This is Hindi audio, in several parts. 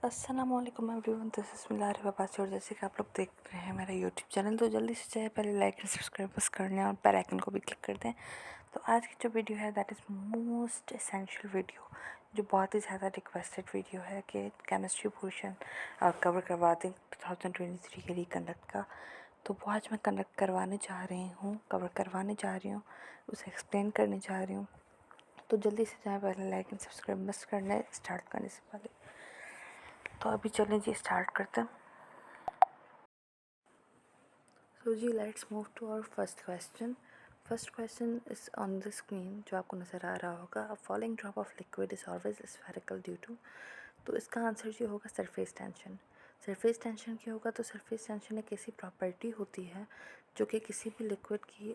अस्सलामुअलैकुम एवरीवन, दिस इज़ मिलार वबास। और जैसे कि आप लोग देख रहे हैं मेरा यूट्यूब चैनल, तो जल्दी से चाहे पहले लाइक एंड सब्सक्राइब बस कर लें और बेल आइकन को भी क्लिक कर दें। तो आज की जो वीडियो है that is most essential video, जो बहुत ही ज़्यादा रिक्वेस्टेड वीडियो है कि केमिस्ट्री पोर्शन कवर करवा दें 2023 के लिए कंडक्ट का। तो वो आज मैं कंडक्ट करवाने जा रही हूँ, कवर करवाने जा रही हूँ, उसे एक्सप्लेन करने जा रही हूँ। तो जल्दी से चाहे पहले लाइक एंड सब्सक्राइब बस कर लें स्टार्ट करने से पहले। तो अभी चलें जी, स्टार्ट करते हैं। So जी, let's move to our first question. First question is on the screen, जो आपको नज़र आ रहा होगा। A following drop of liquid is always spherical due to. तो इसका आंसर जो होगा सरफेस टेंशन। सरफेस टेंशन क्या होगा? तो सरफेस टेंशन एक ऐसी प्रॉपर्टी होती है जो कि किसी भी लिक्विड की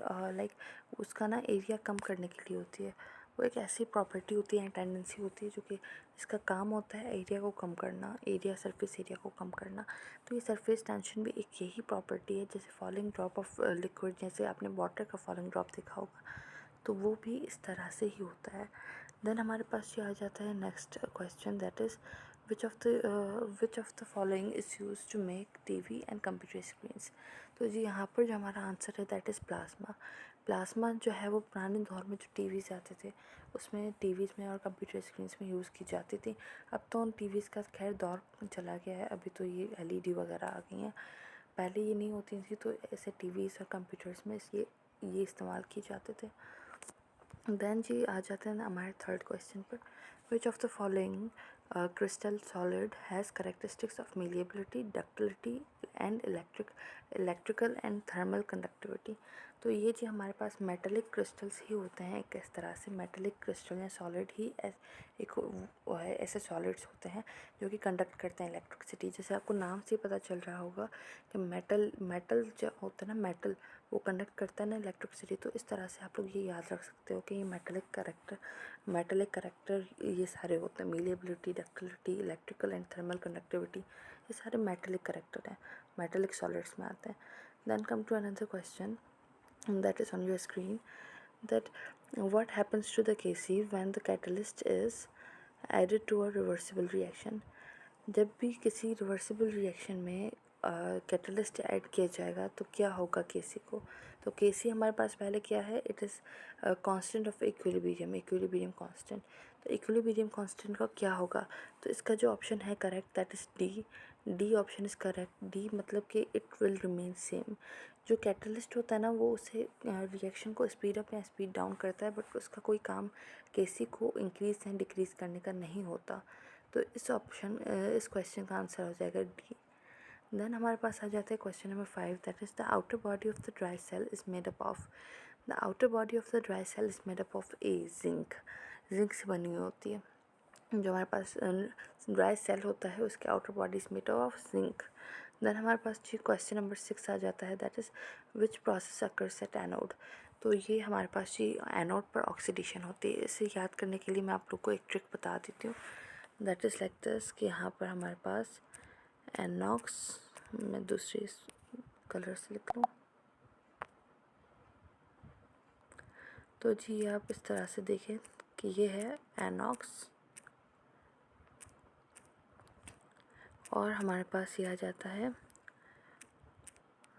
उसका ना एरिया कम करने के लिए होती है। वो एक ऐसी प्रॉपर्टी होती है, टेंडेंसी होती है, जो कि इसका काम होता है एरिया को कम करना, सरफेस एरिया को कम करना। तो ये सरफेस टेंशन भी एक यही प्रॉपर्टी है। जैसे फॉलिंग ड्रॉप ऑफ लिक्विड, जैसे आपने वाटर का फॉलिंग ड्रॉप देखा होगा, तो वो भी इस तरह से ही होता है। देन हमारे पास ये आ जाता है next question, that is which of the following is use to make TV and computer screens. तो जी, यहाँ पर जो हमारा आंसर है दैट इज़ प्लाज्मा। प्लाज्मा जो है वो पुराने दौर में जो टीवीज़ आते थे उसमें, टीवीज़ में और कंप्यूटर स्क्रीन्स में यूज़ की जाती थी। अब तो उन टीवीज़ का खैर दौर चला गया है, अभी तो ये एलईडी वगैरह आ गई हैं। पहले ये नहीं होती थी, तो ऐसे टीवीज़ और कंप्यूटर्स में ये इस्तेमाल किए जाते थे। देन जी आ जाते हैं हमारे थर्ड क्वेश्चन पर। विच of the following crystal solid has characteristics of malleability, ductility and electrical and thermal conductivity. तो ये जी हमारे पास मेटेलिक क्रिस्टल्स ही होते हैं। एक इस तरह से मेटेलिक क्रिस्टल या सॉलिड ही एक वो है, ऐसे सॉलिड्स होते हैं जो कि कंडक्ट करते हैं इलेक्ट्रिसिटी। जैसे आपको नाम से पता चल रहा होगा कि मेटल जो होता है ना, मेटल वो कंडक्ट करता है ना इलेक्ट्रिसिटी। तो इस तरह से आप लोग ये याद रख सकते हो कि ये मेटेलिक करेक्टर ये सारे होते हैं। Malleability, ductility, electrical and thermal conductivity, ये सारे मेटेलिक करेक्टर हैं, मेटेलिक सॉलिड्स में आते हैं। Then come to another question that is on your screen, that what happens to the Kc when the catalyst is added to a reversible reaction। जब भी किसी रिवर्सिबल रिएक्शन में कैटलिस्ट ऐड किया जाएगा तो क्या होगा केसी को? तो केसी हमारे पास पहले क्या है, it is constant of equilibrium constant. तो इक्विलिब्रियम कांस्टेंट का क्या होगा? तो इसका जो ऑप्शन है correct, that is D option is correct. D मतलब कि इट विल रिमेन सेम। जो कैटलिस्ट होता है ना, वो उसे रिएक्शन को स्पीड अप या स्पीड डाउन करता है, बट उसका कोई काम केसी को इंक्रीज़ या डिक्रीज़ करने का नहीं होता। तो इस क्वेश्चन का आंसर हो जाएगा डी। देन हमारे पास आ जाता है question number 5, that is the outer body of the dry cell is made up of. The outer body of the dry cell is made up of a, zinc से बनी हुई होती है। जो हमारे पास ड्राई सेल होता है उसके outer body is made of zinc. Then हमारे पास जी क्वेश्चन नंबर 6 आ जाता है, that is which process occurs at anode. तो ये हमारे पास जी एनोड पर ऑक्सीडेशन होती है। इसे याद करने के लिए मैं आप लोग को एक ट्रिक बता देती हूँ, दैट इज़ लाइक दिस, कि यहाँ पर हमारे पास एनॉक्स, मैं दूसरी कलर से लिख लूँ। तो जी आप इस तरह से देखें कि ये है एनॉक्स, और हमारे पास ये आ जाता है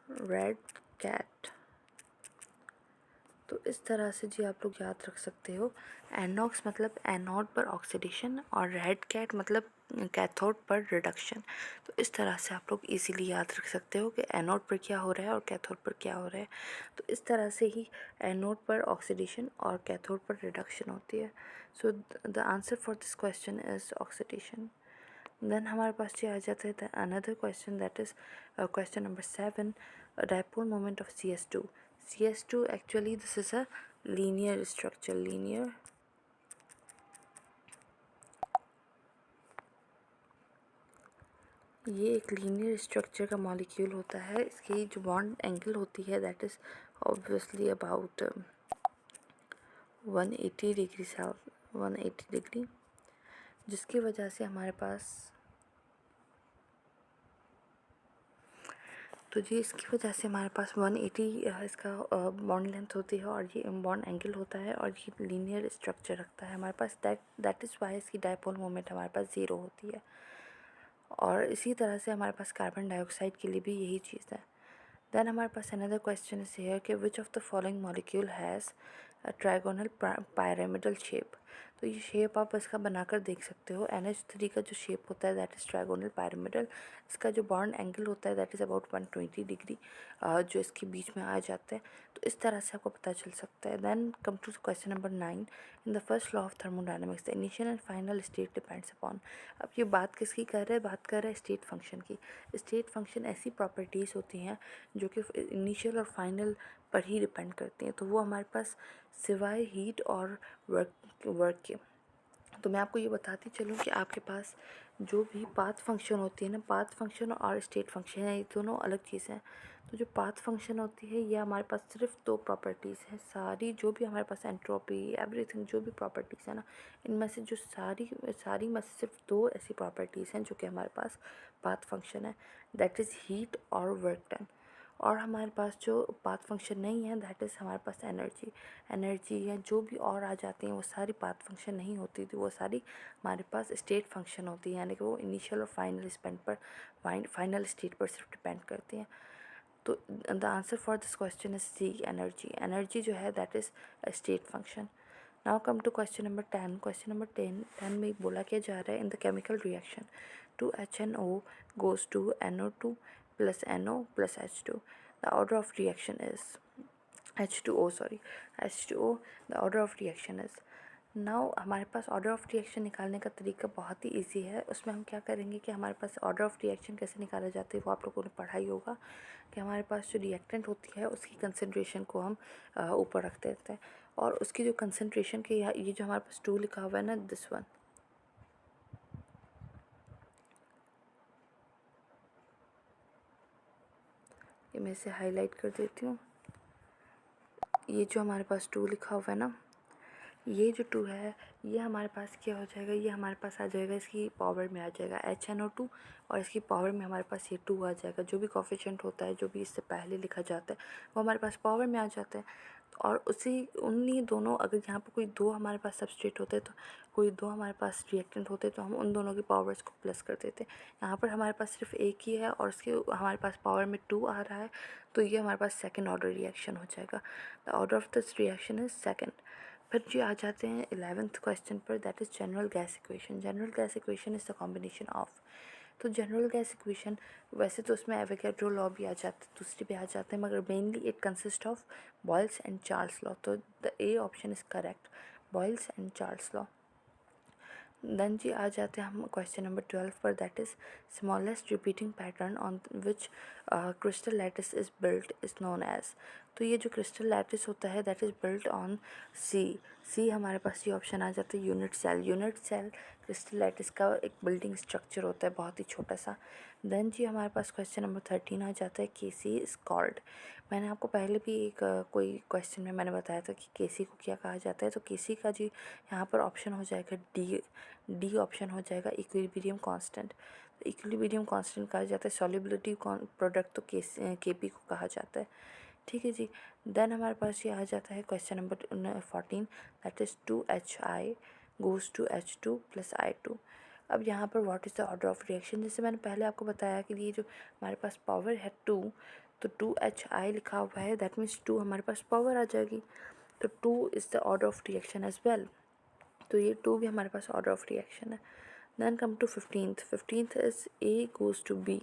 रेड कैट। तो इस तरह से जी आप लोग याद रख सकते हो। एनॉक्स मतलब एनोड पर ऑक्सीडेशन, और रेड कैट मतलब कैथोड पर रिडक्शन। तो इस तरह से आप लोग इजीली याद रख सकते हो कि एनोड पर क्या हो रहा है और कैथोड पर क्या हो रहा है। तो इस तरह से ही एनोड पर ऑक्सीडेशन और कैथोड पर रिडक्शन होती है। So the answer for this question is oxidation. Then हमारे पास ये आ जाता है another question, that is question number 7, dipole moment of CS2। CS2 actually this is a linear structure, ये एक लीनियर स्ट्रक्चर का मॉलिक्यूल होता है। इसकी जो बॉन्ड एंगल होती है that is obviously about 180 degree, जिसकी वजह से हमारे पास, तो जी इसकी वजह से हमारे पास 180 इसका बॉन्ड लेंथ होती है, और ये बॉन्ड एंगल होता है, और ये लीनियर स्ट्रक्चर रखता है हमारे पास। दैट इज़ वाई इसकी डायपोल मोमेंट हमारे पास 0 होती है। और इसी तरह से हमारे पास कार्बन डाइऑक्साइड के लिए भी यही चीज़ है। देन हमारे पास अनदर क्वेश्चन इज हियर कि विच of the following molecule has a trigonal pyramidal shape. तो ये शेप आप इसका बनाकर देख सकते हो। NH3 का जो शेप होता है दैट इज़ ट्राइगोनल पायरामिडल। इसका जो बॉन्ड एंगल होता है दैट इज़ अबाउट 120 डिग्री, जो इसके बीच में आ जाता है। तो इस तरह से आपको पता चल सकता है। Then come to question number 9। In the first law of thermodynamics the initial and final state depends upon. अब ये बात किसकी कर रहे हैं? बात कर रहे हैं स्टेट फंक्शन की। स्टेट फंक्शन ऐसी प्रॉपर्टीज़ होती हैं जो कि इनिशियल और फाइनल पर ही डिपेंड करती हैं। तो वो हमारे पास सिवाय हीट और वर्क के। तो मैं आपको ये बताती चलूँ कि आपके पास जो भी पाथ फंक्शन होती है ना, पाथ फंक्शन और स्टेट फंक्शन है, ये दोनों अलग चीज़ें हैं। तो जो पाथ फंक्शन होती है ये हमारे पास सिर्फ दो प्रॉपर्टीज़ हैं। सारी जो भी हमारे पास एंट्रोपी एवरीथिंग जो भी प्रॉपर्टीज़ है ना, इनमें से जो सारी में से सिर्फ दो ऐसी प्रॉपर्टीज़ हैं जो कि हमारे पास पाथ फंक्शन है, दैट इज़ हीट और वर्क डन। और हमारे पास जो पाथ फंक्शन नहीं है दैट इज़ हमारे पास एनर्जी या जो भी और आ जाती हैं वो सारी पाथ फंक्शन नहीं होती थी, वो सारी हमारे पास स्टेट फंक्शन होती है, यानी कि वो इनिशियल और फाइनल स्पेंड पर फाइनल स्टेट पर सिर्फ डिपेंड करती हैं। तो the answer for this question is C, energy जो है that is a state function. Now come to question number 10। क्वेश्चन नंबर 10 में बोला क्या जा रहा है? In the chemical reaction 2HNO goes to NO2 plus NO plus H2. The order of reaction is H2O, the order of reaction is। Now हमारे पास ऑर्डर ऑफ रिएक्शन निकालने का तरीका बहुत ही इजी है। उसमें हम क्या करेंगे कि हमारे पास ऑर्डर ऑफ रिएक्शन कैसे निकाला जाता है वो आप लोगों ने पढ़ा ही होगा कि हमारे पास जो रिएक्टेंट होती है उसकी कंसनट्रेशन को हम ऊपर रख देते हैं, और उसकी जो कंसनट्रेशन के ये जो हमारे पास 2 लिखा हुआ है ना, दिस वन, ये मैं इसे हाईलाइट कर देती हूँ। ये जो हमारे पास 2 लिखा हुआ है ना, ये जो 2 है ये हमारे पास क्या हो जाएगा? ये हमारे पास आ जाएगा, इसकी पावर में आ जाएगा HNO2, और इसकी पावर में हमारे पास ये 2 आ जाएगा। जो भी कोफिशिएंट होता है, जो भी इससे पहले लिखा जाता है, वो हमारे पास पावर में आ जाता है। और उसी उन्हीं दोनों, अगर यहाँ पर कोई 2 हमारे पास सबस्ट्रेट होते तो कोई 2 हमारे पास रिएक्टेंट होते तो हम उन दोनों की पावर्स को प्लस कर देते। यहाँ पर हमारे पास सिर्फ एक ही है और उसके हमारे पास पावर में 2 आ रहा है, तो ये हमारे पास सेकेंड ऑर्डर रिएक्शन हो जाएगा। The order of this reaction is second. फिर जी आ जाते हैं 11th क्वेश्चन पर, that is general gas equation. General gas equation is the combination of. तो जनरल गैस इक्वेशन, वैसे तो उसमें एवोगैड्रो लॉ भी आ जाते हैं, दूसरे भी आ जाते हैं, मगर mainly it consist of Boyle's and Charles law. तो the A option is correct, Boyle's and Charles law. Then जी आ जाते हैं हम क्वेश्चन नंबर 12 पर, that is smallest repeating pattern on which crystal lattice is built is known as. तो ये जो क्रिस्टल लैटिस होता है that is built on C हमारे पास ये ऑप्शन आ जाता है यूनिट सेल क्रिस्टल लैटिस का एक बिल्डिंग स्ट्रक्चर होता है, बहुत ही छोटा सा। देन जी हमारे पास क्वेश्चन नंबर 13 आ जाता है, केसी इज़ कॉल्ड। मैंने आपको पहले भी एक कोई क्वेश्चन में मैंने बताया था कि केसी को क्या कहा जाता है। तो केसी का जी यहाँ पर ऑप्शन हो जाएगा डी ऑप्शन हो जाएगा, इक्विलिब्रियम कांस्टेंट। तो इक्विलिब्रियम कांस्टेंट कहा जाता है, सॉल्युबिलिटी प्रोडक्ट तो केपी को कहा जाता है। ठीक है जी। देन हमारे पास ये आ जाता है question number 14, that is 2HI goes to H2 plus I2। अब यहाँ पर what is the order of reaction? जैसे मैंने पहले आपको बताया कि ये जो हमारे पास पावर है 2, तो 2HI लिखा हुआ है, दैट मीन्स 2 हमारे पास पावर आ जाएगी। तो 2 is the order of reaction as well, तो ये 2 भी हमारे पास ऑर्डर ऑफ रिएक्शन है। Then come to 15th is A goes to B,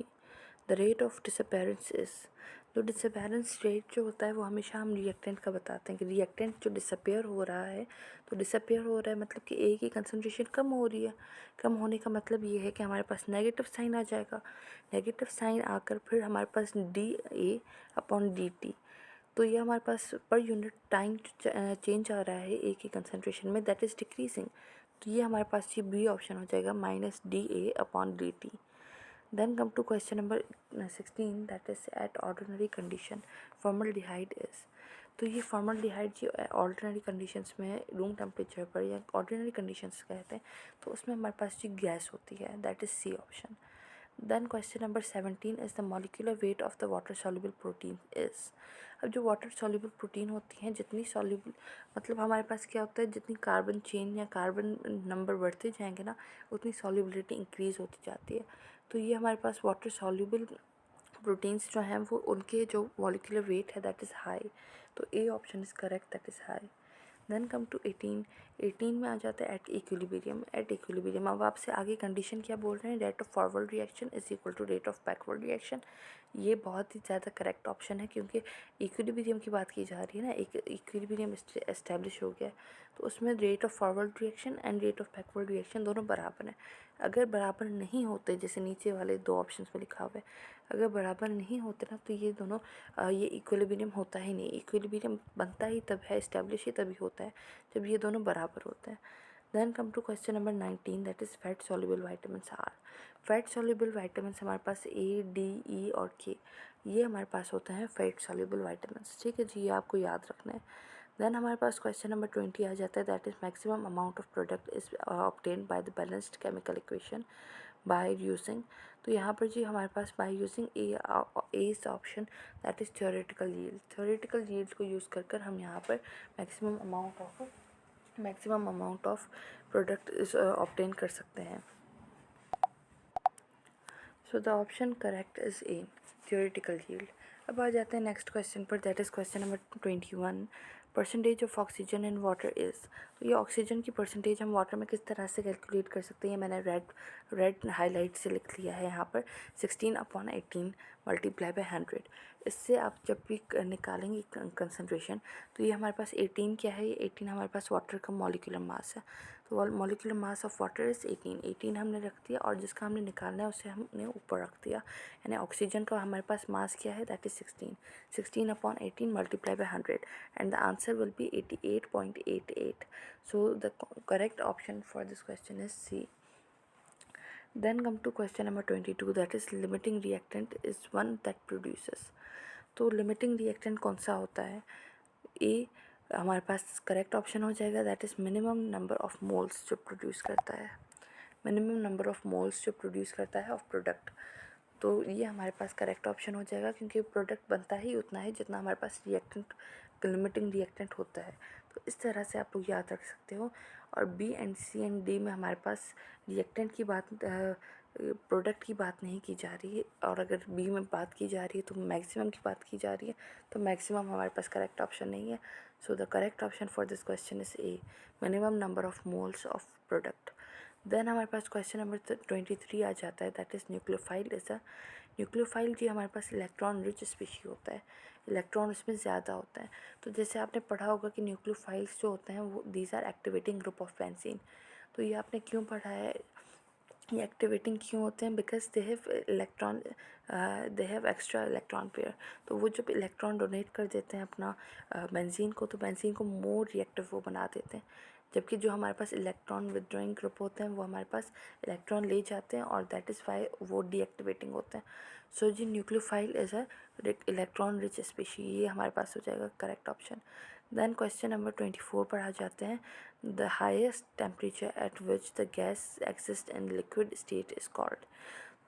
the rate of disappearance is. तो डिसअपेरेंस रेट जो होता है वो हमेशा हम रिएक्टेंट का बताते हैं कि रिएक्टेंट जो डिसअपेयर हो रहा है, तो डिसअपेयर हो रहा है मतलब कि ए की कंसनट्रेशन कम हो रही है। कम होने का मतलब ये है कि हमारे पास नेगेटिव साइन आ जाएगा। नेगेटिव साइन आकर फिर हमारे पास DA/dt, तो ये हमारे पास पर यूनिट टाइम चेंज आ रहा है ए की कंसनट्रेशन में, दैट इज़ डिक्रीजिंग। तो ये हमारे पास ये बी ऑप्शन हो जाएगा, -DA/dt। Then come to question number 16, that is at ordinary condition formaldehyde is. तो ये फॉर्मल्डिहाइड जी ऑर्डिनरी कंडीशंस में रूम टेम्परेचर पर या ऑर्डिनरी कंडीशंस कहते हैं, तो उसमें हमारे पास जी गैस होती है, that is C option. Then question number 17 is the molecular weight of the water soluble protein is. अब जो वाटर सॉल्युबल प्रोटीन होती हैं, जितनी सॉल्युबल मतलब हमारे पास क्या होता है, जितनी कार्बन चेन या कार्बन नंबर बढ़ते जाएंगे ना, उतनी सॉल्युबिलिटी इंक्रीज़ होती जाती है। तो ये हमारे पास वाटर सॉल्युबल प्रोटीन्स जो हैं वो उनके जो मॉलिक्यूलर वेट है दैट इज़ हाई, तो A option is correct, that is high. Then come to 18 में आ जाता है एट इक्विलिब्रियम। एट इक्विलिब्रियम अब आपसे आगे कंडीशन क्या बोल रहे हैं, rate of forward reaction is equal to rate of backward reaction. ये बहुत ही ज़्यादा करेक्ट ऑप्शन है क्योंकि इक्विलिब्रियम की बात की जा रही है ना, एक इक्विलिब्रियम एस्टेब्लिश हो गया है, तो उसमें rate of forward reaction and rate of backward reaction दोनों बराबर हैं। अगर बराबर नहीं होते, जैसे नीचे वाले दो ऑप्शंस में लिखा हुआ है, अगर बराबर नहीं होते ना तो ये दोनों ये इक्विलिब्रियम होता ही नहीं। इक्विलिब्रियम बनता ही तब है, इस्टेब्लिश ही तभी होता है जब ये दोनों बराबर होते हैं। Then come to question number 19 that is fat soluble vitamins are. Fat soluble vitamins हमारे पास ए, डी, ई और के, ये हमारे पास होते हैं फैट सॉल्युबल वाइटामिन्स। ठीक है जी, ये आपको याद रखना है। देन हमारे पास क्वेश्चन नंबर 20 आ जाता है that is maximum amount of product is obtained by the balanced chemical equation by using. तो यहाँ पर जी हमारे पास by using A is option that is theoretical yield. Theoretical yield को यूज़ कर हम यहाँ पर maximum amount of product is obtain कर सकते हैं। So the option correct is A, theoretical yield. अब आ जाते हैं नेक्स्ट क्वेश्चन पर, that is question number 21, percentage of oxygen in water is. तो ये ऑक्सीजन की परसेंटेज हम वाटर में किस तरह से कैलकुलेट कर सकते हैं, मैंने रेड हाईलाइट से लिख लिया है यहाँ पर 16/18 मल्टीप्लाई बाय 100। इससे आप जब भी निकालेंगे कंसनट्रेशन, तो ये हमारे पास 18 क्या है, ये 18 हमारे पास वाटर का मॉलिक्यूलर मास है। तो molecular mass of water is 18 हमने रख दिया, और जिसका हमने निकालना है उसे हमने ऊपर रख दिया, यानी ऑक्सीजन का हमारे पास मास क्या है, that is 16/18 multiply by 100 and the answer will be 88.88। So the correct option for this question is C. Then come to question number 22 that is limiting reactant is one that produces। तो limiting reactant कौन सा होता है, ए हमारे पास करेक्ट ऑप्शन हो जाएगा, that is minimum number of moles जो प्रोड्यूस करता है, मिनिमम नंबर ऑफ मोल्स जो प्रोड्यूस करता है ऑफ प्रोडक्ट। तो ये हमारे पास करेक्ट ऑप्शन हो जाएगा क्योंकि प्रोडक्ट बनता ही उतना है जितना हमारे पास रिएक्टेंट, लिमिटिंग रिएक्टेंट होता है। तो इस तरह से आप लोग याद रख सकते हो। और B and C and D में हमारे पास रिएक्टेंट की बात, प्रोडक्ट की बात नहीं की जा रही है, और अगर बी में बात की जा रही है तो मैक्सिमम की बात की जा रही है, तो मैक्सिमम हमारे पास करेक्ट ऑप्शन नहीं है। So the correct option for this question is A, minimum number of moles of product. Then हमारे पास क्वेश्चन नंबर 23 आ जाता है, that is nucleophile is a. Nucleophile जी हमारे पास इलेक्ट्रॉन रिच स्पीशी होता है, इलेक्ट्रॉन उसमें ज़्यादा होता है। तो जैसे आपने पढ़ा होगा कि न्यूक्लियोफाइल्स जो होते हैं वो these are activating group of benzene. तो ये आपने क्यों पढ़ा है, ये एक्टिवेटिंग क्यों होते हैं, because they have extra electron pair. तो वो जब इलेक्ट्रॉन डोनेट कर देते हैं अपना बेंजीन को, तो बेंजीन को मोर रिएक्टिव वो बना देते हैं, जबकि जो हमारे पास इलेक्ट्रॉन विदड्रॉइंग ग्रुप होते हैं वो हमारे पास इलेक्ट्रॉन ले जाते हैं, और दैट इज़ वाई वो डीएक्टिवेटिंग होते हैं। सो जी nucleophile is a electron rich species, ये हमारे पास हो जाएगा correct option. Then question number 24 पर आ जाते हैं, the highest temperature at which the gas exist in liquid state is called.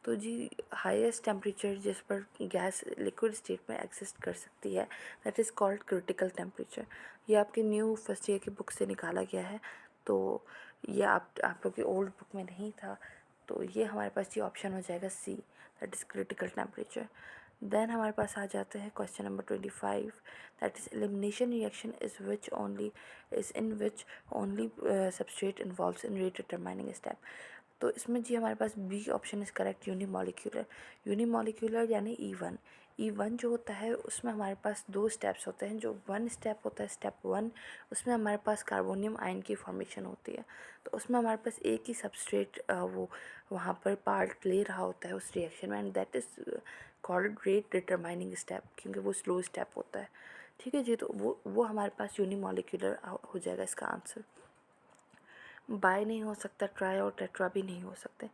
तो जी हाईएस्ट टेम्परेचर जिस पर गैस लिक्विड स्टेट में एग्जिस्ट कर सकती है that is called critical temperature. ये आपके न्यू फर्स्ट ईयर की बुक से निकाला गया है, तो ये आप लोग की ओल्ड बुक में नहीं था। तो ये हमारे पास ये ऑप्शन हो जाएगा C, that is critical temperature. Then हमारे पास आ जाते हैं question number 25 that is elimination reaction is in which only substrate involves in rate determining step. तो इसमें जी हमारे पास B option is correct, unimolecular यानी ई वन जो होता है उसमें हमारे पास दो स्टेप्स होते हैं। जो वन स्टेप होता है स्टेप 1, उसमें हमारे पास कार्बोनियम आयन की फॉर्मेशन होती है। तो उसमें हमारे पास एक ही सबस्ट्रेट वो वहाँ पर पार्ट ले रहा होता है उस रिएक्शन में, and that is called rate determining step, क्योंकि वो स्लो स्टेप होता है। ठीक है जी, तो वो हमारे पास यूनिमॉलिक्यूलर हो जाएगा इसका आंसर। बाय नहीं हो सकता, ट्राई और टेट्रा भी नहीं हो सकते।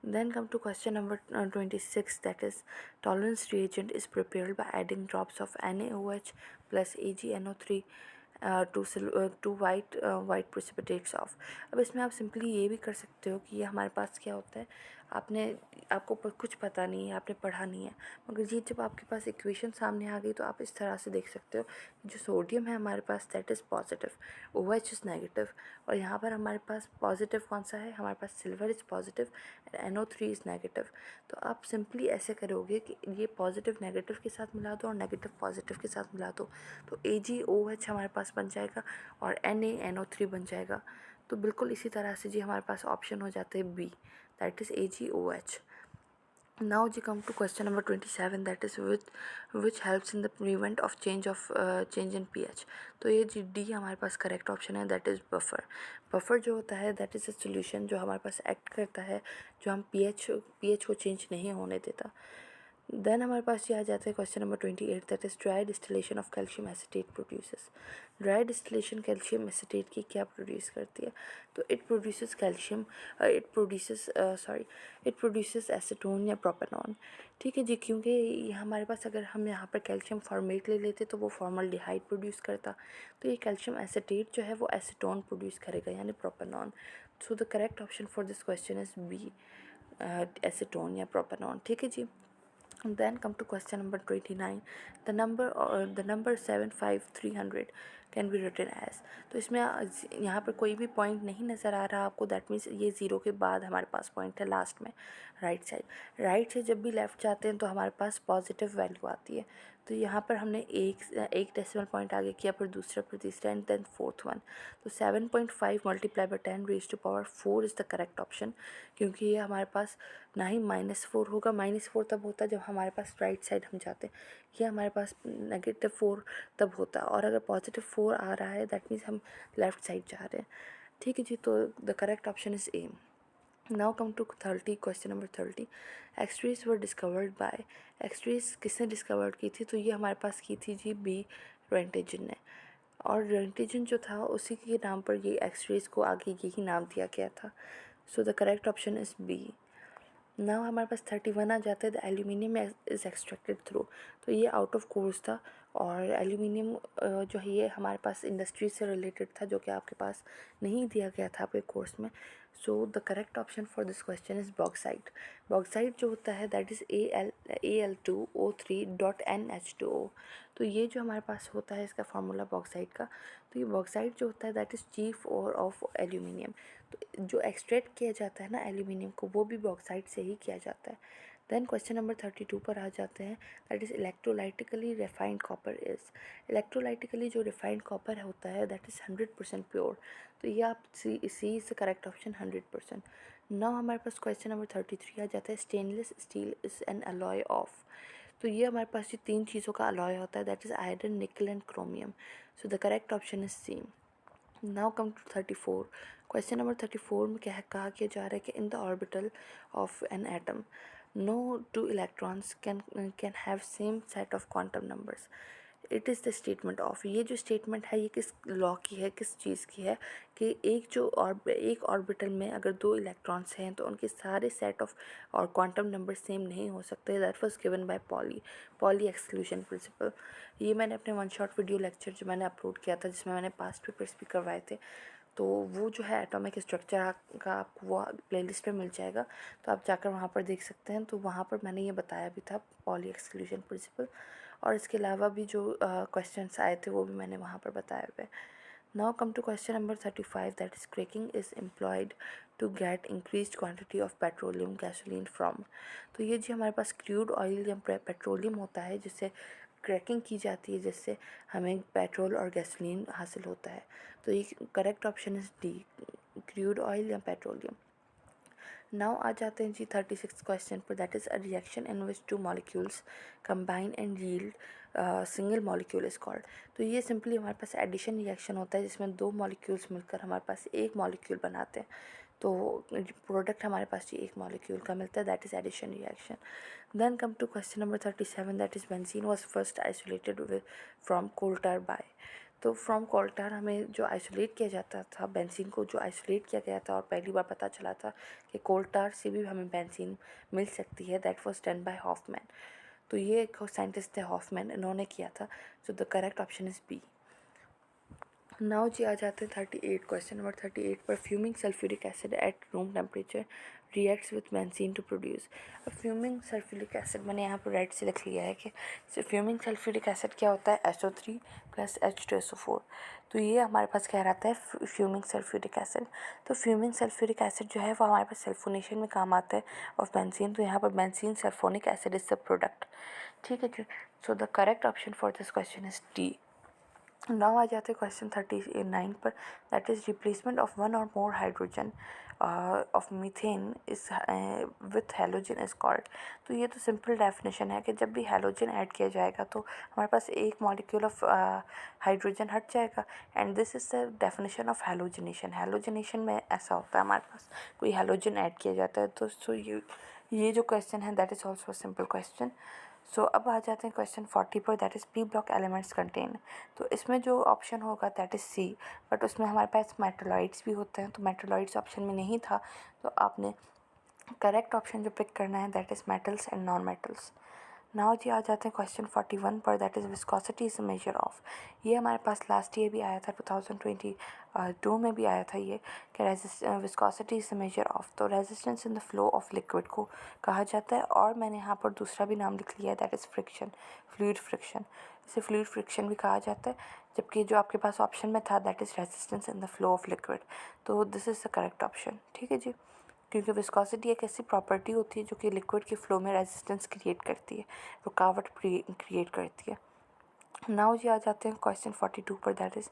Then come to question number 26 that is Tollens reagent is prepared by adding drops of NaOH plus AgNO3 to white precipitates of. अब इसमें आप सिंपली ये भी कर सकते हो कि ये हमारे पास क्या होता है, आपको कुछ पता नहीं है, आपने पढ़ा नहीं है, मगर ये जब आपके पास इक्वेशन सामने आ गई तो आप इस तरह से देख सकते हो कि जो सोडियम है हमारे पास that is positive, OH is negative, और यहाँ पर हमारे पास पॉजिटिव कौन सा है, हमारे पास silver is positive and NO3 is negative. तो आप सिंपली ऐसे करोगे कि ये पॉजिटिव नेगेटिव के साथ मिला दो और नेगेटिव पॉजिटिव के साथ मिला दो, तो AgOH हमारे पास बन जाएगा और NaNO3 बन जाएगा। तो बिल्कुल इसी तरह से जी हमारे पास ऑप्शन हो जाते हैं B, that is AgOH। Now we come to question number 27, that is which helps in the prevent of change in pH। तो ये जी डी हमारे पास करेक्ट ऑप्शन है, दैट इज़ बफर। बफर जो होता है दैट इज़ अ सोल्यूशन जो हमारे पास एक्ट करता है, जो हम पीएच को चेंज नहीं होने देता। देन हमारे पास ये आ जाता है question number 28, that is dry distillation of calcium acetate produces. Dry distillation calcium acetate की क्या प्रोड्यूस करती है, तो इट प्रोड्यूसेस एसीटोन या प्रोपेनॉन। ठीक है जी, क्योंकि हमारे पास अगर हम यहाँ पर कैल्शियम फॉर्मेट ले लेते तो वो फॉर्मल्डिहाइड प्रोड्यूस करता, तो ये कैल्शियम एसिटेट जो है वो एसीटोन प्रोड्यूस करेगा यानी propanone. So the correct option for this question is B, acetone या प्रोपेनॉन। ठीक है जी। Then come to question number 29, the number 75300 can be written as. तो इसमें यहाँ पर कोई भी पॉइंट नहीं नज़र आ रहा आपको, दैट मीन्स ये ज़ीरो के बाद हमारे पास पॉइंट है लास्ट में राइट से जब भी लेफ़्ट जाते हैं तो हमारे पास पॉजिटिव वैल्यू आती है। तो यहाँ पर हमने एक डेसिमल पॉइंट आगे किया, फिर दूसरा, फिर तीसरा एंड देन फोर्थ वन। तो 7.5 multiply by 10 raise to power 4 is the correct option, क्योंकि ये हमारे पास ना ही -4 होगा, -4 तब होता है जब हमारे पास राइट साइड हम जाते हैं, ये हमारे पास -4 तब होता है, और अगर +4 आ रहा है दैट मीन्स हम लेफ़्ट साइड जा रहे हैं। ठीक है जी, तो the correct option is A. Now come to 30, question number 30, X rays were discovered by. X rays किसने डिस्कवर की थी, तो ये हमारे पास की थी जी बी, रोएंटजेन ने, और रोएंटजेन जो था उसी के नाम पर ये एक्सरेज को आगे यही नाम दिया गया था। So the correct option is B. Now हमारे पास 31 आ जाता है, the aluminium is extracted through. तो ये आउट ऑफ कोर्स था, और एल्यूमिनियम जो है ये हमारे पास इंडस्ट्री से रिलेटेड था, जो कि आपके पास नहीं दिया गया था आपके कोर्स में। सो the correct option for this question is bauxite. Bauxite जो होता है दैट इज़ Al2O3.NH2O। तो ये जो हमारे पास होता है इसका फार्मूला बॉक्साइट का, तो ये बॉक्साइट जो होता है दैट इज़ चीफ और ऑफ एल्यूमिनियम। तो जो एक्सट्रैक्ट किया जाता है ना एल्यूमिनियम को, वो भी बॉक्साइट से ही किया जाता है। देन क्वेश्चन नंबर 32 पर आ जाते हैं, that is electrolytically refined copper is. Electrolytically जो रिफाइंड कॉपर होता है दैट इज़ 100% प्योर। तो ये आप C is the correct option 100%। Now हमारे पास क्वेश्चन नंबर 33 आ जाता है, stainless steel is an alloy of. तो ये हमारे पास ये 3 चीज़ों का अलॉय होता है, that is iron, nickel and chromium. So the correct option is C. Now come to 34, question number 34 में क्या कहा किया जा रहा है कि in the orbital of an atom no two electrons can have same set of quantum numbers. It is the statement of. ये जो स्टेटमेंट है ये किस लॉ की है, किस चीज़ की है, कि एक ऑर्बिटल में अगर 2 इलेक्ट्रॉन्स हैं तो उनके सारे सेट ऑफ और क्वांटम नंबर सेम नहीं हो सकते। That was given by poly exclusion principle. ये मैंने अपने वन शॉट वीडियो लेक्चर जो मैंने अपलोड किया था, जिसमें मैंने पास्ट पेपर्स भी करवाए थे, तो वो जो है एटॉमिक स्ट्रक्चर का आपको वो प्लेलिस्ट में मिल जाएगा, तो आप जाकर वहाँ पर देख सकते हैं। तो वहाँ पर मैंने ये बताया भी था पॉली एक्सक्लूजन प्रिंसिपल, और इसके अलावा भी जो क्वेश्चंस आए थे वो भी मैंने वहाँ पर बताए हुए। Now come to question number 35, that is cracking is employed to get increase quantity of petroleum gasoline from. तो ये जी हमारे पास क्रूड ऑयल या पेट्रोलियम होता है जिससे क्रैकिंग की जाती है, जिससे हमें पेट्रोल और गैसोलीन हासिल होता है। तो ये correct option is D, crude oil या पेट्रोलियम। नाउ आ जाते हैं जी 36 क्वेश्चन पर, that is a reaction in which 2 molecules combine and yield single molecule is called. तो ये सिंपली हमारे पास एडिशन रिएक्शन होता है, जिसमें 2 मॉलिक्यूल्स मिलकर हमारे पास एक मॉलिक्यूल बनाते हैं। तो प्रोडक्ट हमारे पास ये एक मॉलिक्यूल का मिलता है, that is addition reaction. Then come to question number 37, that is benzene was first isolated from coal tar by. तो फ्रॉम कोल tar हमें जो आइसोलेट किया जाता था, बेंजीन को जो आइसोलेट किया गया था और पहली बार पता चला था कि कोल tar से भी हमें बेंजीन मिल सकती है, that was done by Hoffmann. तो ये एक साइंटिस्ट थे हॉफमैन, इन्होंने किया था। So the correct option is B. Now जी आ जाते हैं 38 क्वेश्चन नंबर 38 पर। Fuming sulphuric acid at room temperature reacts with benzene to produce. अब फ्यूमिंग सल्फ्यूरिक एसिड मैंने यहाँ पर रेड से लिख लिया है कि फ्यूमिंग सल्फ्यूरिक एसिड क्या होता है, SO3 + H2SO4। तो ये हमारे पास क्या रहता है, फ्यूमिंग सल्फ्यूरिक एसिड। तो फ्यूमिंग सल्फ्यूरिक एसिड जो है वो हमारे पास सल्फोनेशन में काम आता है ऑफ बेंजीन। तो यहाँ पर benzene sulphonic acid is the product. ठीक है जी। So the correct option for this question is D. Now आ जाते हैं क्वेश्चन 39 पर। That is replacement of one or more hydrogen of methane is with halogen is called. तो ये तो सिंपल डेफिनेशन है कि जब भी हैलोजन ऐड किया जाएगा तो हमारे पास एक मॉलिक्यूल ऑफ हाइड्रोजन हट जाएगा। And this is the definition of halogenation. Halogenation में ऐसा होता है, हमारे पास कोई हैलोजन ऐड किया जाता है। तो सो ये जो क्वेश्चन है that is also simple question. सो अब आ जाते हैं क्वेश्चन 40 पर। That is P block elements contain. तो इसमें जो ऑप्शन होगा दैट इज़ सी, बट उसमें हमारे पास मेटलॉइड्स भी होते हैं, तो मेटलॉइड्स ऑप्शन में नहीं था। तो आपने करेक्ट ऑप्शन जो पिक करना है that is metals and non metals. Now जी आ जाते हैं क्वेश्चन 41 पर। That is viscosity is a measure of. ये हमारे पास लास्ट ईयर भी आया था, 2022 में भी आया था ये कि viscosity is a measure of. तो resistance in the flow of liquid को कहा जाता है। और मैंने यहाँ पर दूसरा भी नाम लिख लिया है that is friction, fluid friction. इसे फ्लूइड फ्रिक्शन भी कहा जाता है। जबकि जो आपके पास ऑप्शन में था that is resistance in the flow of liquid. तो this is the correct option. ठीक है जी। क्योंकि विस्कोसिटी एक ऐसी प्रॉपर्टी होती है जो कि लिक्विड के फ्लो में रेजिस्टेंस क्रिएट करती है, रुकावट क्रिएट करती है। नाउ जी आ जाते हैं क्वेश्चन 42 पर। That is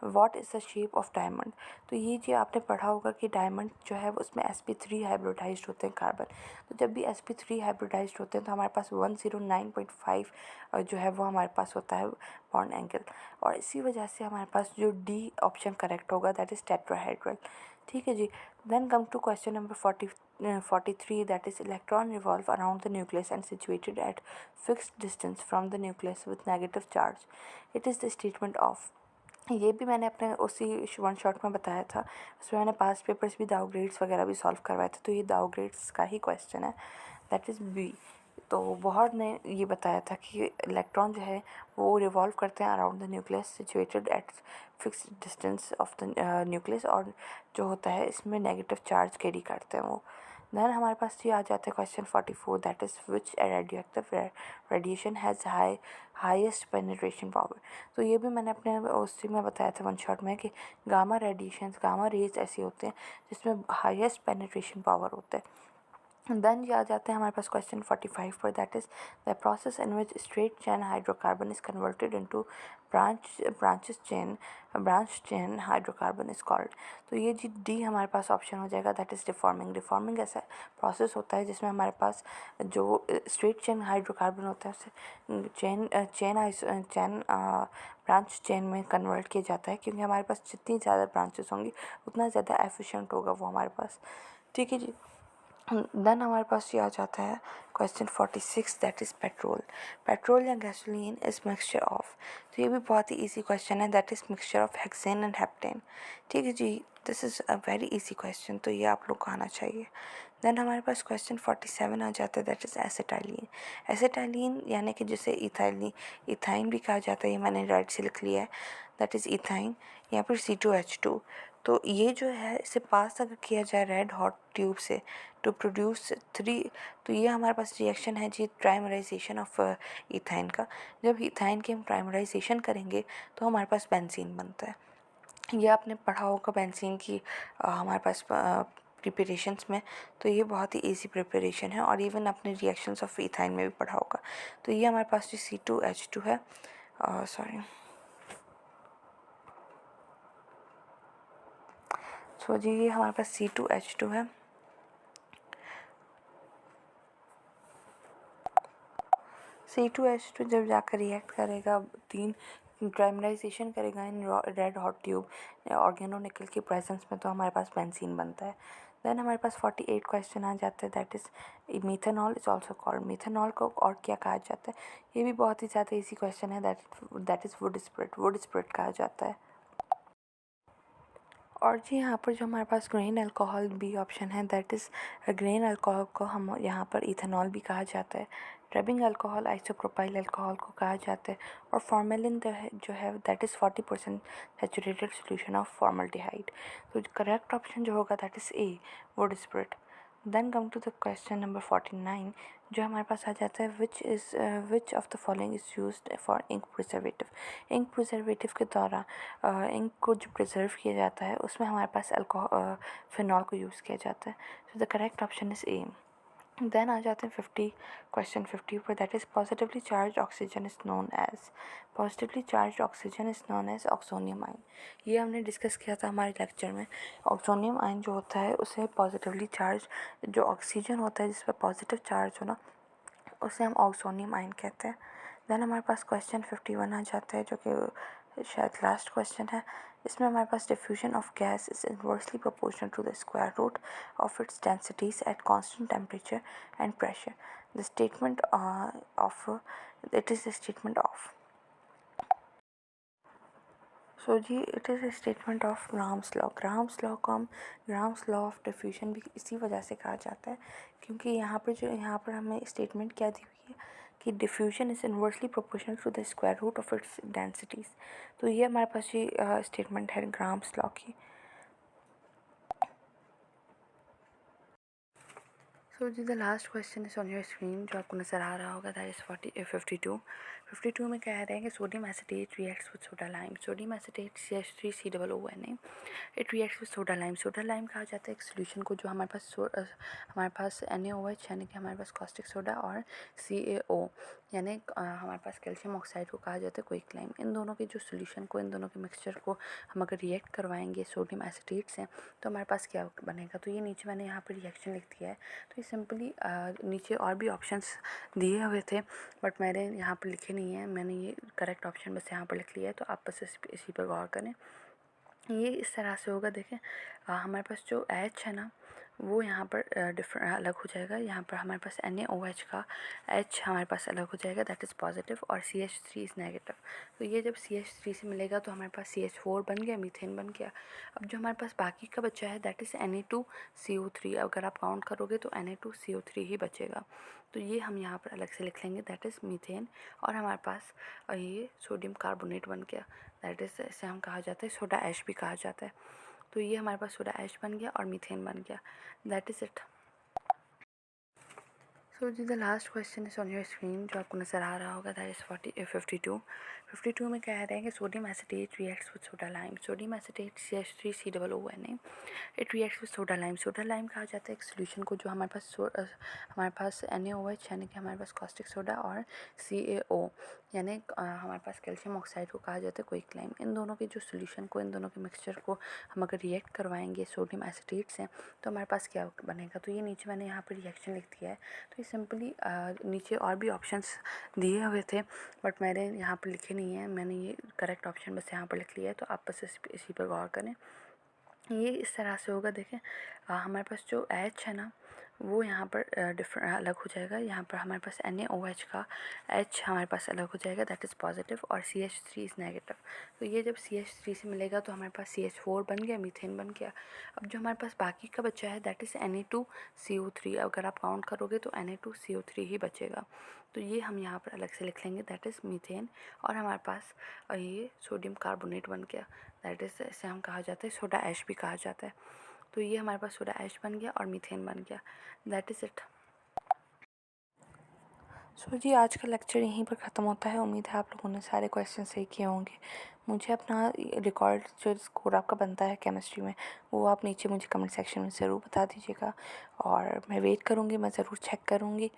what is the shape of diamond. तो ये जी आपने पढ़ा होगा कि डायमंड जो है उसमें sp3 हाइब्रिडाइज्ड होते हैं कार्बन। तो जब भी sp3 हाइब्रिडाइज्ड होते हैं तो हमारे पास 109.5 जो है वो हमारे पास होता है बॉन्ड एंगल। और इसी वजह से हमारे पास जो डी ऑप्शन करेक्ट होगा दैट इज़ टेट्राहेड्रल। ठीक है जी। Then come to question number 43 that is electron revolve around the nucleus and situated at fixed distance from the nucleus with negative charge. It is the statement of। ये भी मैंने अपने उसी वन शॉट में बताया था। उसमें मैंने पास्ट पेपर्स भी दाव ग्रेड्स वगैरह भी सॉल्व करवाए थे। तो ये दाव ग्रेड्स का ही क्वेश्चन है, दैट इज़ बी। तो बोहर ने ये बताया था कि इलेक्ट्रॉन जो है वो रिवॉल्व करते हैं around the nucleus situated at fix distance of the nucleus. और जो होता है इसमें नेगेटिव चार्ज कैरी करते हैं वो। देन हमारे पास ये आ जाता है question 44 that is which radio active radiation has highest penetration power. तो ये भी मैंने अपने उसी में बताया था वन शॉट में कि गामा रेडिएशंस, गामा रेज ऐसे होते हैं जिसमें हाईएस्ट पेनिट्रेशन पावर होता है। देन ये आ जाते हैं हमारे पास क्वेश्चन 45 पर। That is the process in which straight chain hydrocarbon is converted into branch chain hydrocarbon is called. तो ये जी डी हमारे पास ऑप्शन हो जाएगा दैट इज़ डिफॉर्मिंग। डिफॉर्मिंग ऐसा प्रोसेस होता है जिसमें हमारे पास जो स्ट्रेट चेन हाइड्रोकार्बन होता है उसे चेन ब्रांच चेन में कन्वर्ट किया जाता है, क्योंकि हमारे पास जितनी ज़्यादा ब्रांचेस होंगी उतना ज़्यादा एफिशिएंट होगा वो हमारे पास। ठीक है जी। देन हमारे पास ये आ जाता है question 46 that is petrol. Petrol या गैसोलीन इज़ मिक्सचर ऑफ। तो ये भी बहुत ही इजी क्वेश्चन है that is mixture of hexane and heptane. ठीक है जी। This is a very easy question, तो ये आप लोग को आना चाहिए। देन हमारे पास क्वेश्चन 47 आ जाता है दैट इज़ एसिटाइलिन। एसिटाइलिन यानी कि जिसे इथाइन भी कहा जाता है, ये मैंने राइट से लिख लिया है दैट इज़ इथाइन या फिर C2H2। तो ये जो है इसे पास अगर किया जाए रेड हॉट ट्यूब से टू प्रोड्यूस 3, तो ये हमारे पास रिएक्शन है जी ट्राइमराइजेशन ऑफ इथाइन का। जब इथाइन की हम ट्राइमराइजेशन करेंगे तो हमारे पास बेंजीन बनता है। ये आपने पढ़ा होगा बेंजीन की हमारे पास प्रिपरेशंस में। तो ये बहुत ही इजी प्रिपरेशन है और इवन अपने रिएक्शंस ऑफ इथाइन में भी पढ़ा होगा। तो ये हमारे पास जो C2H2 है, सॉरी जी ये हमारे पास C2H2 है। C2H2 जब जाकर रिएक्ट करेगा, 3 ट्राइमराइजेशन करेगा इन रेड हॉट ट्यूब ऑर्गेनोनिकल की प्रेजेंस में, तो हमारे पास बेंजीन बनता है। देन हमारे पास 48 क्वेश्चन आ जाते हैं that is methanol is also called. Methanol को और क्या कहा जाता है, ये भी बहुत ही ज़्यादा इजी क्वेश्चन है दैट इज़ वुड स्प्रिट कहा जाता है। और जी यहाँ पर जो हमारे पास ग्रेन अल्कोहल बी ऑप्शन है दैट इज़ ग्रेन अल्कोहल को हम यहाँ पर इथेनॉल भी कहा जाता है। रबिंग अल्कोहल आइसोप्रोपाइल अल्कोहल को कहा जाता है। और फॉर्मेलिन जो है that is 40% saturated solution of formaldehyde. तो करेक्ट ऑप्शन जो होगा that is A, wood spirit. Then come to the question number 49, जो हमारे पास आ जाता है which of the following is used for ink preservative. Ink preservative के दौरान इंक को जो प्रिजर्व किया जाता है उसमें हमारे पास फिनॉल को यूज़ किया जाता है। So the correct option is A. Then आ जाते हैं क्वेश्चन 50 पर, that is positively charge oxygen is known as oxonium ion. ये हमने डिस्कस किया था हमारे लेक्चर में। ऑक्सोनियम आयन जो होता है उसे पॉजिटिवली चार्ज, जो ऑक्सीजन होता है जिस पर पॉजिटिव चार्ज हो ना, उसे हम ऑक्सोनियम आयन कहते हैं। देन हमारे पास क्वेश्चन 51 आ जाता है, जो कि शायद लास्ट क्वेश्चन है। इसमें हमारे पास diffusion of gas is inversely proportional to the square root of its densities at constant temperature and pressure. The statement of it is the statement of so जी it is a statement of Graham's law. Graham's law को हम ग्राम्स लॉ ऑफ डिफ्यूजन भी इसी वजह से कहा जाता है, क्योंकि यहाँ पर हमें स्टेटमेंट क्या दी हुई है कि diffusion is inversely proportional to the square root of its densities. तो ये हमारे पास ये स्टेटमेंट है ग्राम्स लॉ की। सो जी the last question is on your screen, जो आपको नज़र आ रहा होगा, दैट इज़ 52 में कह रहे हैं कि sodium acetate reacts with soda lime. Sodium acetate CH3COONA, it reacts with soda lime. Soda lime कहा जाता है एक सोल्यूशन को जो हमारे पास NaOH यानी कि हमारे पास कॉस्टिक सोडा और CaO यानी हमारे पास कैल्शियम ऑक्साइड को कहा जाता है क्विक लाइम। इन दोनों के जो सोल्यूशन को, इन दोनों के मिक्सचर को हम अगर रिएक्ट करवाएंगे सोडियम एसिटेट से, तो हमारे पास क्या बनेगा। तो ये नीचे मैंने यहाँ पर रिएक्शन लिख दिया है। तो ये सिंपली नीचे और भी ऑप्शंस दिए हुए थे बट मैंने यहाँ पर लिखे नहीं है, मैंने ये करेक्ट ऑप्शन बस यहाँ पर लिख लिया है। तो आप बस इसी पर गौर करें। ये इस तरह से होगा, देखें हमारे पास जो H है ना, वो यहाँ पर डिफरेंट अलग हो जाएगा। यहाँ पर हमारे पास NaOH का H हमारे पास अलग हो जाएगा, दैट इज़ पॉजिटिव, और CH3 इज़ नेगेटिव। तो ये जब CH3 से मिलेगा तो हमारे पास CH4 बन गया, मीथेन बन गया। अब जो हमारे पास बाकी का बचा है दैट इज़ Na2CO3। अगर आप काउंट करोगे तो Na2CO3 ही बचेगा। तो ये हम यहाँ पर अलग से लिख लेंगे, दैट इज़ मीथेन। और हमारे पास ये सोडियम कार्बोनेट बन गया, दैट इज़ इसे हम कहा जाता है सोडा ऐश भी कहा जाता है। तो ये हमारे पास सोडा ऐश बन गया और मीथेन बन गया, दैट इज़ इट। सो जी the last question is on your screen, जो आपको नज़र आ रहा होगा, दैट इज़ 52 में कह रहे हैं कि sodium acetate reacts with soda lime. Sodium acetate CH3COONA, it reacts with soda lime. Soda lime कहा जाता है एक सोल्यूशन को जो हमारे पास NaOH यानी कि हमारे पास कॉस्टिक सोडा और CaO यानी हमारे पास कैल्शियम ऑक्साइड को कहा जाता है क्विक लाइम। इन दोनों के जो सोल्यूशन को, इन दोनों के मिक्सचर को हम अगर रिएक्ट करवाएंगे सोडियम एसिटेट से, तो हमारे पास क्या बनेगा। तो ये नीचे मैंने यहाँ पर रिएक्शन लिख दिया है। तो ये सिंपली नीचे और भी ऑप्शंस दिए हुए थे बट मैंने यहाँ पर लिखे नहीं है, मैंने ये करेक्ट ऑप्शन बस यहाँ पर लिख लिया है। तो आप बस इसी पर गौर करें। ये इस तरह से होगा, देखें हमारे पास जो H है ना, वो यहाँ पर डिफरेंट अलग हो जाएगा। यहाँ पर हमारे पास NaOH का H हमारे पास अलग हो जाएगा, दैट इज़ पॉजिटिव, और CH3 इज़ नेगेटिव। तो ये जब CH3 से मिलेगा तो हमारे पास CH4 बन गया, मीथेन बन गया। अब जो हमारे पास बाकी का बचा है दैट इज़ Na2CO3। अगर आप काउंट करोगे तो Na2CO3 ही बचेगा। तो ये हम यहाँ पर अलग से लिख लेंगे, दैट इज़ मीथेन। और हमारे पास ये सोडियम कार्बोनेट बन गया, दैट इज़ इसे हम कहा जाता है सोडा ऐश भी कहा जाता है। तो ये हमारे पास सोडा ऐश बन गया और मीथेन बन गया, दैट इज़ इट। सो जी आज का लेक्चर यहीं पर ख़त्म होता है। उम्मीद है आप लोगों ने सारे क्वेश्चन सही किए होंगे। मुझे अपना रिकॉर्ड जो स्कोर आपका बनता है केमिस्ट्री में, वो आप नीचे मुझे कमेंट सेक्शन में ज़रूर बता दीजिएगा और मैं वेट करूँगी, मैं ज़रूर चेक करूँगी।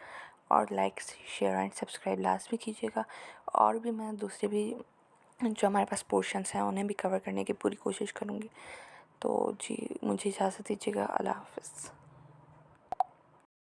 और like share and subscribe last भी कीजिएगा। और भी मैं दूसरे भी जो हमारे पास पोर्शंस हैं उन्हें भी कवर करने की पूरी कोशिश करूँगी। तो जी मुझे इजाज़त दीजिएगा, अल्लाह हाफ़िज़।